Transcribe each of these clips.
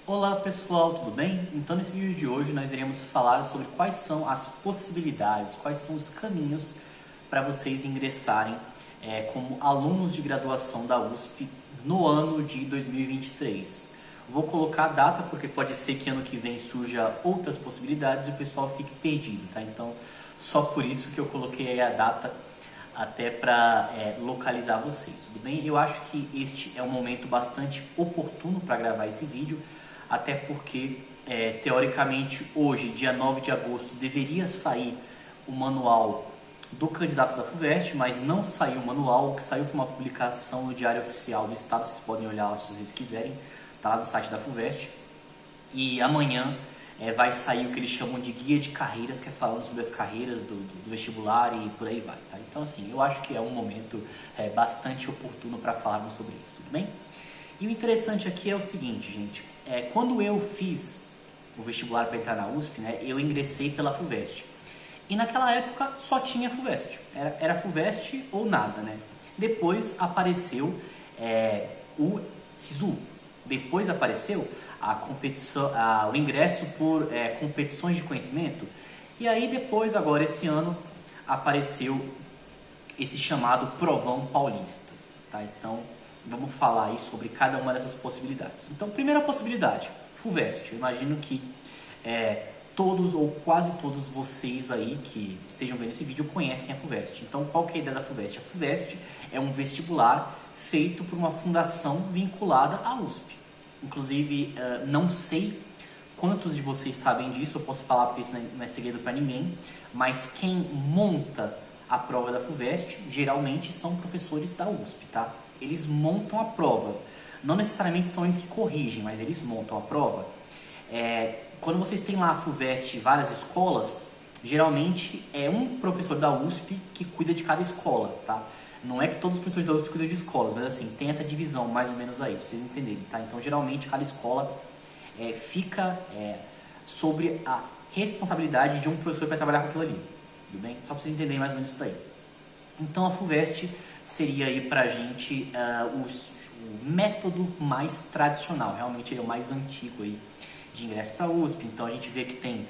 Olá pessoal, tudo bem? Então nesse vídeo de hoje nós iremos falar sobre quais são as possibilidades, quais são os caminhos para vocês ingressarem como alunos de graduação da USP no ano de 2023. Vou colocar a data porque pode ser que ano que vem surja outras possibilidades e o pessoal fique perdido, tá? Então só por isso que eu coloquei aí a data até para localizar vocês, tudo bem? Eu acho que este é um momento bastante oportuno para gravar esse vídeo, até porque, teoricamente, hoje, dia 9 de agosto, deveria sair o manual do candidato da FUVEST, mas não saiu o manual. O que saiu foi uma publicação no Diário Oficial do Estado, vocês podem olhar lá se vocês quiserem, tá lá no site da FUVEST. E amanhã vai sair o que eles chamam de guia de carreiras, que é falando sobre as carreiras do vestibular e por aí vai, tá? Então, assim, eu acho que é um momento bastante oportuno para falarmos sobre isso, tudo bem? E o interessante aqui é o seguinte, gente, quando eu fiz o vestibular para entrar na USP, né, eu ingressei pela FUVEST. E naquela época só tinha FUVEST, era FUVEST ou nada, né? Depois apareceu o SISU, depois apareceu a competição, o ingresso por competições de conhecimento, e aí depois, agora esse ano, apareceu esse chamado Provão Paulista, tá? Então, vamos falar aí sobre cada uma dessas possibilidades. Então, primeira possibilidade, FUVEST. Eu imagino que todos ou quase todos vocês aí que estejam vendo esse vídeo conhecem a FUVEST. Então, qual que é a ideia da FUVEST? A FUVEST é um vestibular feito por uma fundação vinculada à USP. Inclusive, não sei quantos de vocês sabem disso, eu posso falar porque isso não é segredo para ninguém, mas quem monta a prova da FUVEST geralmente são professores da USP, tá? Eles montam a prova, não necessariamente são eles que corrigem, mas eles montam a prova. Quando vocês têm lá a FUVEST, várias escolas, geralmente é um professor da USP que cuida de cada escola, tá? Não é que todos os professores da USP cuidam de escolas, mas assim, tem essa divisão mais ou menos aí, se vocês entenderem, tá? Então, geralmente, cada escola fica sobre a responsabilidade de um professor para trabalhar com aquilo ali, tudo bem? Só para vocês entenderem mais ou menos isso daí. Então, a FUVEST seria aí pra gente o método mais tradicional, realmente ele é o mais antigo aí de ingresso para a USP. Então, a gente vê que tem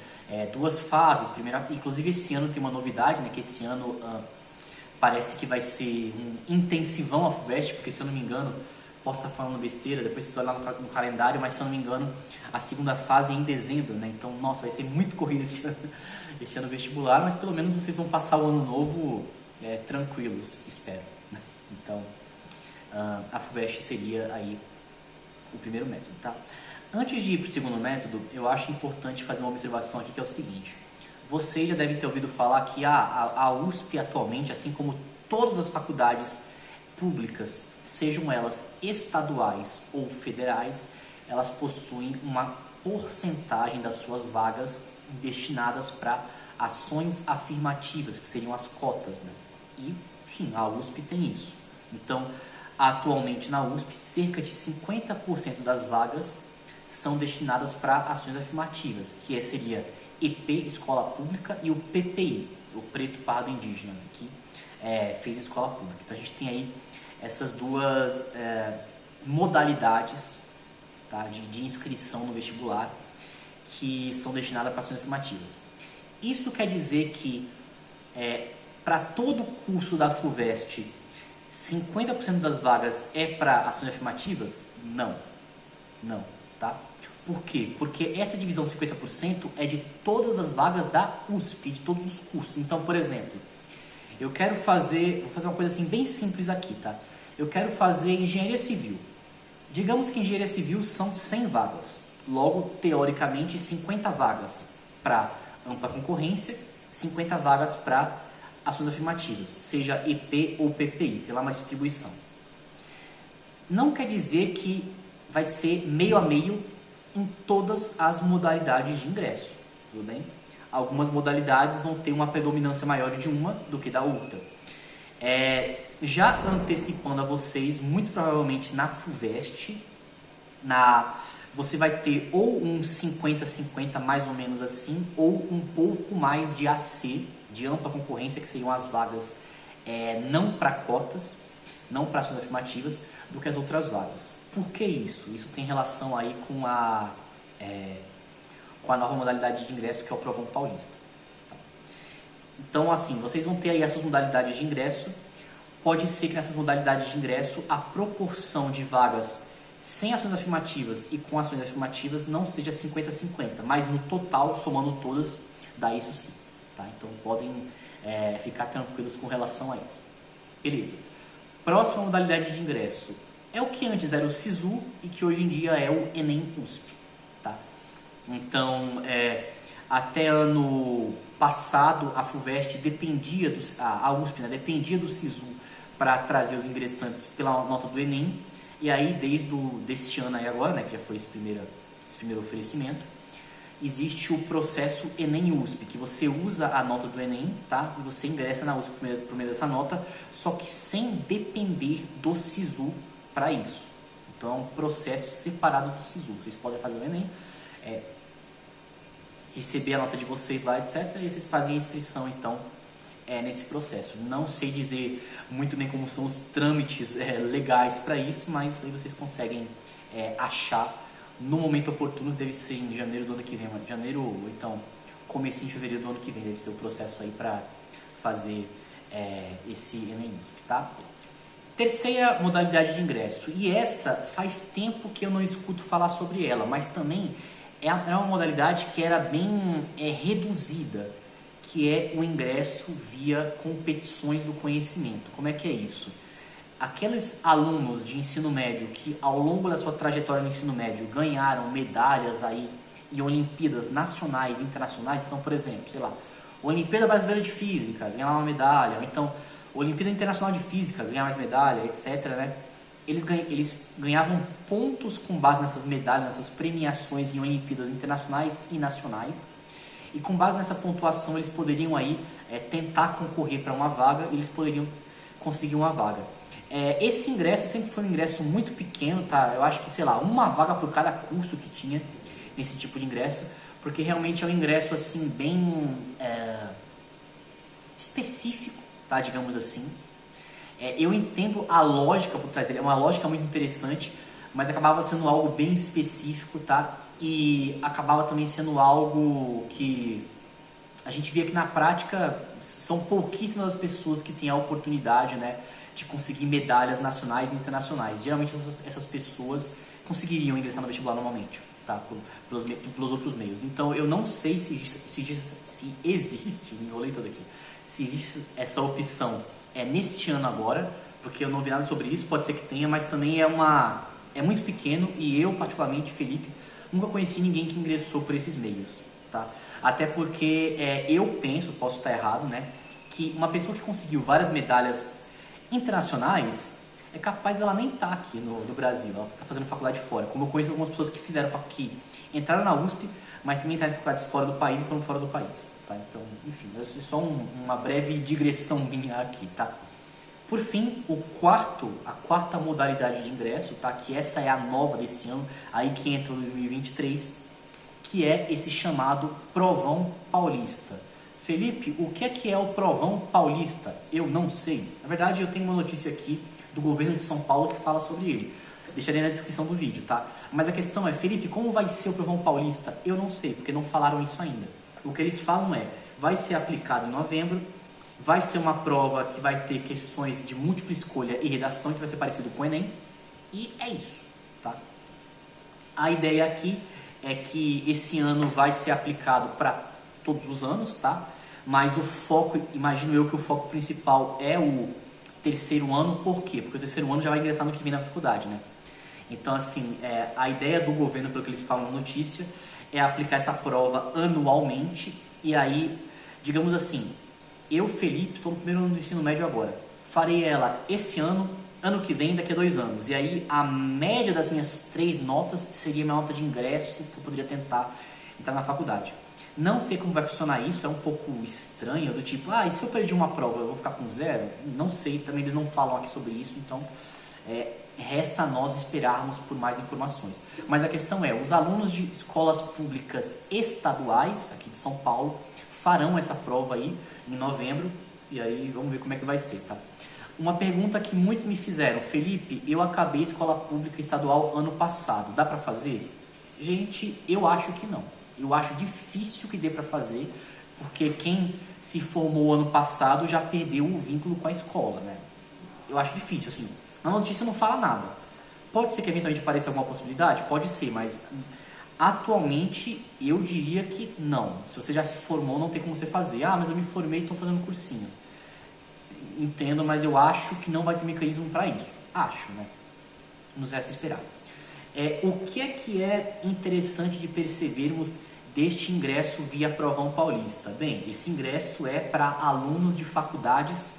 duas fases. Primeira, inclusive, esse ano tem uma novidade, né? Que esse ano parece que vai ser um intensivão a FUVEST, porque se eu não me engano, posso estar falando besteira, depois vocês olham lá no calendário, mas se eu não me engano, a segunda fase é em dezembro, né? Então, nossa, vai ser muito corrido esse ano vestibular, mas pelo menos vocês vão passar o ano novo tranquilos, espero. Então, a FUVEST seria aí o primeiro método, tá? Antes de ir para o segundo método, eu acho importante fazer uma observação aqui, que é o seguinte. Vocês já devem ter ouvido falar que a USP atualmente, assim como todas as faculdades públicas, sejam elas estaduais ou federais, elas possuem uma porcentagem das suas vagas destinadas para ações afirmativas, que seriam as cotas, né? E, sim, a USP tem isso. Então, atualmente na USP, cerca de 50% das vagas são destinadas para ações afirmativas, que seria EP, Escola Pública, e o PPI, o Preto Pardo Indígena, que fez Escola Pública. Então, a gente tem aí essas duas modalidades, tá, de inscrição no vestibular, que são destinadas para ações afirmativas. Isso quer dizer que para todo curso da FUVEST, 50% das vagas é para ações afirmativas? Não, tá? Por quê? Porque essa divisão 50% é de todas as vagas da USP, de todos os cursos. Então, por exemplo, vou fazer uma coisa assim bem simples aqui, tá? Eu quero fazer engenharia civil. Digamos que engenharia civil são 100 vagas. Logo, teoricamente, 50 vagas para ampla concorrência, 50 vagas para ações afirmativas, seja EP ou PPI, tem lá uma distribuição. Não quer dizer que vai ser meio a meio em todas as modalidades de ingresso, tudo bem? Algumas modalidades vão ter uma predominância maior de uma do que da outra. Já antecipando a vocês, muito provavelmente na FUVEST, você vai ter ou um 50-50 mais ou menos assim, ou um pouco mais de AC, de ampla concorrência, que seriam as vagas não para cotas, não para ações afirmativas, do que as outras vagas. Por que isso? Isso tem relação aí com com a nova modalidade de ingresso, que é o Provão Paulista. Então, assim, vocês vão ter aí essas modalidades de ingresso. Pode ser que nessas modalidades de ingresso a proporção de vagas sem ações afirmativas e com ações afirmativas não seja 50-50, mas no total, somando todas, dá isso sim. Tá? Então podem ficar tranquilos com relação a isso. Beleza. Próxima modalidade de ingresso é o que antes era o SISU e que hoje em dia é o Enem USP. Tá? Então, até ano passado, a FUVEST dependia a USP, né, dependia do SISU para trazer os ingressantes pela nota do Enem. E aí, deste ano aí agora, né, que já foi esse primeiro oferecimento, existe o processo Enem USP, que você usa a nota do Enem, tá? E você ingressa na USP por meio dessa nota, só que sem depender do SISU para isso. Então, é um processo separado do SISU. Vocês podem fazer o Enem, receber a nota de vocês lá, etc. E vocês fazem a inscrição, então, nesse processo. Não sei dizer muito bem como são os trâmites legais para isso, mas aí vocês conseguem achar no momento oportuno, que deve ser em janeiro do ano que vem, janeiro ou então comecinho de fevereiro do ano que vem, deve ser o processo aí para fazer esse Enem USP, tá? Terceira modalidade de ingresso, e essa faz tempo que eu não escuto falar sobre ela, mas também é uma modalidade que era bem reduzida, que é o ingresso via competições do conhecimento. Como é que é isso? Aqueles alunos de ensino médio que ao longo da sua trajetória no ensino médio ganharam medalhas aí em Olimpíadas nacionais e internacionais, então, por exemplo, sei lá, Olimpíada Brasileira de Física, ganhar uma medalha, ou então Olimpíada Internacional de Física, ganhar mais medalha, etc., né? Eles ganhavam pontos com base nessas medalhas, nessas premiações em Olimpíadas internacionais e nacionais, e com base nessa pontuação eles poderiam aí tentar concorrer para uma vaga, e eles poderiam conseguir uma vaga. Esse ingresso sempre foi um ingresso muito pequeno, tá? Eu acho que, sei lá, uma vaga por cada curso que tinha nesse tipo de ingresso, porque realmente é um ingresso assim bem específico, tá? Digamos assim. Eu entendo a lógica por trás dele, é uma lógica muito interessante, mas acabava sendo algo bem específico, tá? E acabava também sendo algo que a gente via que na prática são pouquíssimas as pessoas que têm a oportunidade, né, de conseguir medalhas nacionais e internacionais. Geralmente essas pessoas conseguiriam ingressar no vestibular normalmente, tá? Pelos outros meios. Então eu não sei se existe, me enrolei todo aqui, se existe essa opção neste ano agora, porque eu não vi nada sobre isso, pode ser que tenha, mas também é muito pequeno e eu, particularmente, Felipe, nunca conheci ninguém que ingressou por esses meios, tá? Até porque eu penso, posso estar errado, né, que uma pessoa que conseguiu várias medalhas internacionais é capaz dela nem estar aqui no Brasil, ela está fazendo faculdade fora, como eu conheço algumas pessoas que entraram na USP, mas também entraram em faculdades fora do país e foram fora do país. Tá? Então, enfim, é só uma breve digressão minha aqui, tá? Por fim, a quarta modalidade de ingresso, tá? Que essa é a nova desse ano, aí que entra o 2023, que é esse chamado Provão Paulista. Felipe, o que é o Provão Paulista? Eu não sei. Na verdade, eu tenho uma notícia aqui do governo de São Paulo que fala sobre ele. Deixarei na descrição do vídeo, tá? Mas a questão é, Felipe, como vai ser o Provão Paulista? Eu não sei, porque não falaram isso ainda. O que eles falam vai ser aplicado em novembro, vai ser uma prova que vai ter questões de múltipla escolha e redação, que vai ser parecido com o Enem, e é isso, tá? A ideia aqui é que esse ano vai ser aplicado para todos os anos, tá? Mas o foco, imagino eu que o foco principal é o terceiro ano, por quê? Porque o terceiro ano já vai ingressar no que vem na faculdade, né? Então, assim, a ideia do governo, pelo que eles falam na notícia, é aplicar essa prova anualmente. E aí, digamos assim, eu, Felipe, estou no primeiro ano do ensino médio agora. Farei ela esse ano, ano que vem, daqui a 2 anos. E aí, a média das minhas 3 notas seria minha nota de ingresso que eu poderia tentar entrar na faculdade. Não sei como vai funcionar isso, é um pouco estranho, do tipo, e se eu perdi uma prova, eu vou ficar com 0? Não sei, também eles não falam aqui sobre isso, então resta a nós esperarmos por mais informações. Mas a questão é, os alunos de escolas públicas estaduais, aqui de São Paulo, farão essa prova aí em novembro, e aí vamos ver como é que vai ser, tá? Uma pergunta que muitos me fizeram, Felipe, eu acabei escola pública estadual ano passado, dá para fazer? Gente, eu acho que não. Eu acho difícil que dê para fazer, porque quem se formou ano passado já perdeu o vínculo com a escola, né? Eu acho difícil, assim. Na notícia não fala nada. Pode ser que eventualmente apareça alguma possibilidade? Pode ser, mas atualmente eu diria que não. Se você já se formou, não tem como você fazer. Ah, mas eu me formei e estou fazendo cursinho. Entendo, mas eu acho que não vai ter mecanismo para isso. Acho, né? Nos resta esperar. O que é interessante de percebermos deste ingresso via Provão Paulista? Bem, esse ingresso é para alunos de faculdades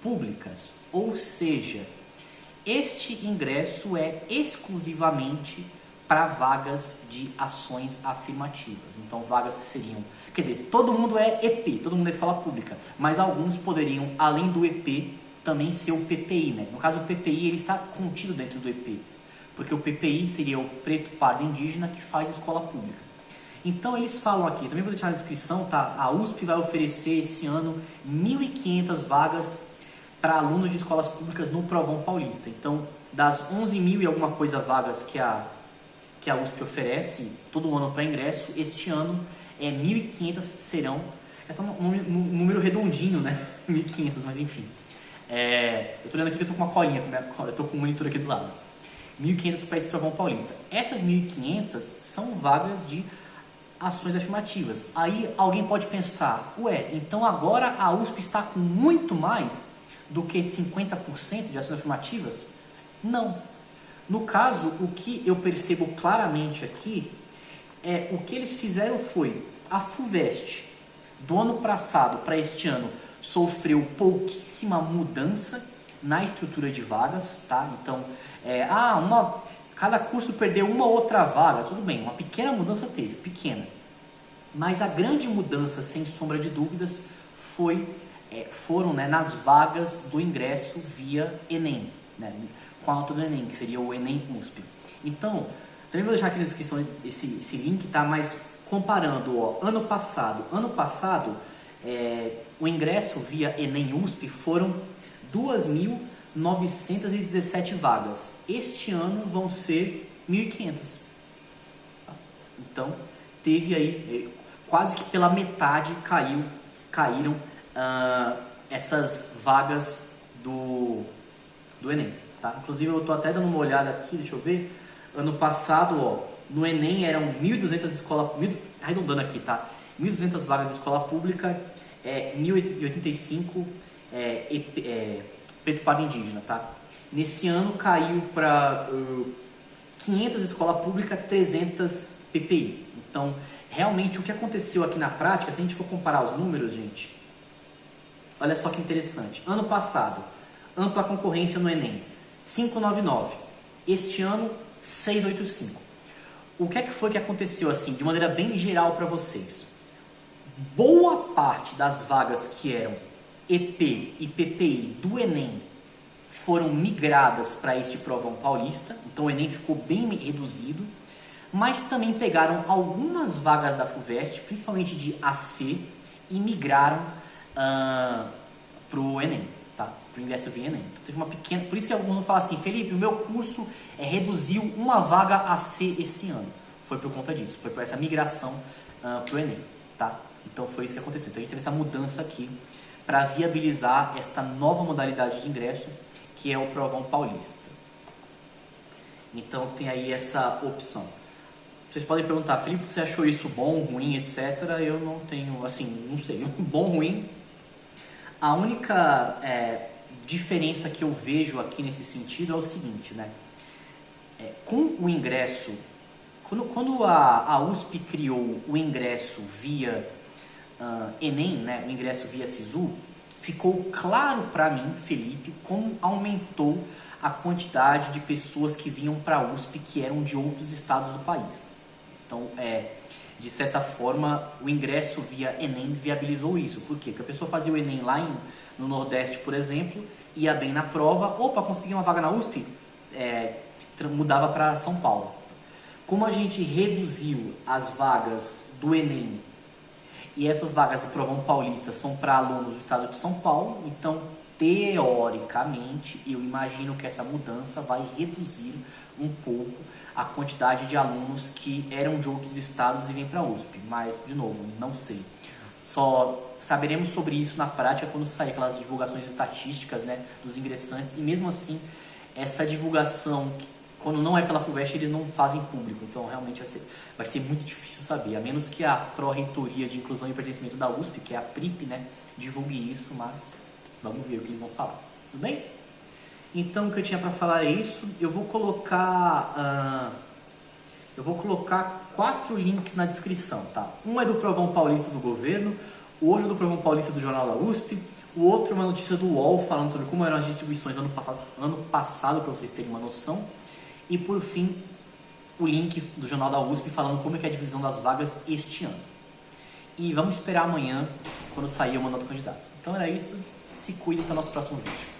públicas, ou seja, este ingresso é exclusivamente para vagas de ações afirmativas. Então, vagas que seriam... Quer dizer, todo mundo é EP, todo mundo é escola pública, mas alguns poderiam, além do EP, também ser o PPI, né? No caso, o PPI ele está contido dentro do EP, porque o PPI seria o preto, pardo, indígena que faz escola pública. Então, eles falam aqui, também vou deixar na descrição, tá? A USP vai oferecer esse ano 1.500 vagas para alunos de escolas públicas no Provão Paulista. Então, das 11.000 e alguma coisa vagas que a USP oferece todo ano para ingresso, este ano 1.500 serão, um número redondinho, né? 1.500, mas enfim. Eu estou olhando aqui que eu estou com uma colinha, eu estou com um monitor aqui do lado. 1.500 para esse Provão Paulista. Essas 1.500 são vagas de ações afirmativas. Aí alguém pode pensar, então agora a USP está com muito mais do que 50% de ações afirmativas? Não. No caso, o que eu percebo claramente aqui o que eles fizeram foi, a FUVEST do ano passado para este ano sofreu pouquíssima mudança na estrutura de vagas, tá? Então, cada curso perdeu uma ou outra vaga, tudo bem, uma pequena mudança teve, pequena. Mas a grande mudança, sem sombra de dúvidas, foram nas vagas do ingresso via Enem, né? Com a nota do Enem, que seria o Enem USP. Então, também vou deixar aqui na descrição esse link, tá? Mas comparando, ano passado, o ingresso via Enem USP foram 2.917 vagas. Este ano vão ser 1.500. Então, teve aí, quase que pela metade caíram essas vagas do Enem, tá? Inclusive, eu estou até dando uma olhada aqui, deixa eu ver. Ano passado, no Enem eram 1.200 escolas, arredondando aqui, tá? 1.200 vagas de escola pública, 1.085 preto, pardo, indígena, tá? Nesse ano caiu para 500 escola pública, 300 PPI. Então, realmente, o que aconteceu aqui na prática, se a gente for comparar os números, gente, olha só que interessante. Ano passado, ampla concorrência no Enem, 599. Este ano, 685. O que foi que aconteceu assim, de maneira bem geral para vocês? Boa parte das vagas que eram EP e PPI do Enem foram migradas para este Provão Paulista, então o Enem ficou bem reduzido, mas também pegaram algumas vagas da FUVEST, principalmente de AC, e migraram para o Enem, tá? Para o ingresso via Enem. Então teve uma pequena... Por isso que alguns vão falar assim, Felipe, o meu curso reduziu uma vaga AC esse ano. Foi por conta disso, foi por essa migração para o Enem, tá? Então foi isso que aconteceu. Então a gente teve essa mudança aqui para viabilizar esta nova modalidade de ingresso, que é o Provão Paulista. Então tem aí essa opção. Vocês podem perguntar, Felipe, você achou isso bom, ruim, etc. Eu não tenho, assim, não sei, bom, ruim. A única diferença que eu vejo aqui nesse sentido é o seguinte, né? Com o ingresso, quando a USP criou o ingresso via Enem, né, o ingresso via SISU, ficou claro para mim, Felipe, como aumentou a quantidade de pessoas que vinham para a USP que eram de outros estados do país. Então, de certa forma, o ingresso via Enem viabilizou isso. Por quê? Porque a pessoa fazia o Enem lá no Nordeste, por exemplo, ia bem na prova, ou para conseguir uma vaga na USP, mudava para São Paulo. Como a gente reduziu as vagas do Enem e essas vagas do Provão Paulista são para alunos do estado de São Paulo, então, teoricamente, eu imagino que essa mudança vai reduzir um pouco a quantidade de alunos que eram de outros estados e vêm para a USP, mas, de novo, não sei. Só saberemos sobre isso na prática quando sair aquelas divulgações estatísticas, né, dos ingressantes, e mesmo assim, essa divulgação, quando não é pela FUVEST, eles não fazem público, então realmente vai ser muito difícil saber, a menos que a Pró-Reitoria de Inclusão e Pertencimento da USP, que é a PRIP, né, divulgue isso, mas vamos ver o que eles vão falar. Tudo bem? Então, o que eu tinha para falar é isso. Eu vou colocar 4 links na descrição, tá? Um é do Provão Paulista do Governo, o outro é do Provão Paulista do Jornal da USP, o outro é uma notícia do UOL falando sobre como eram as distribuições ano passado, para vocês terem uma noção. E, por fim, o link do Jornal da USP falando como é que é a divisão das vagas este ano. E vamos esperar amanhã, quando sair o mandato do candidato. Então era isso. Se cuidem até o nosso próximo vídeo.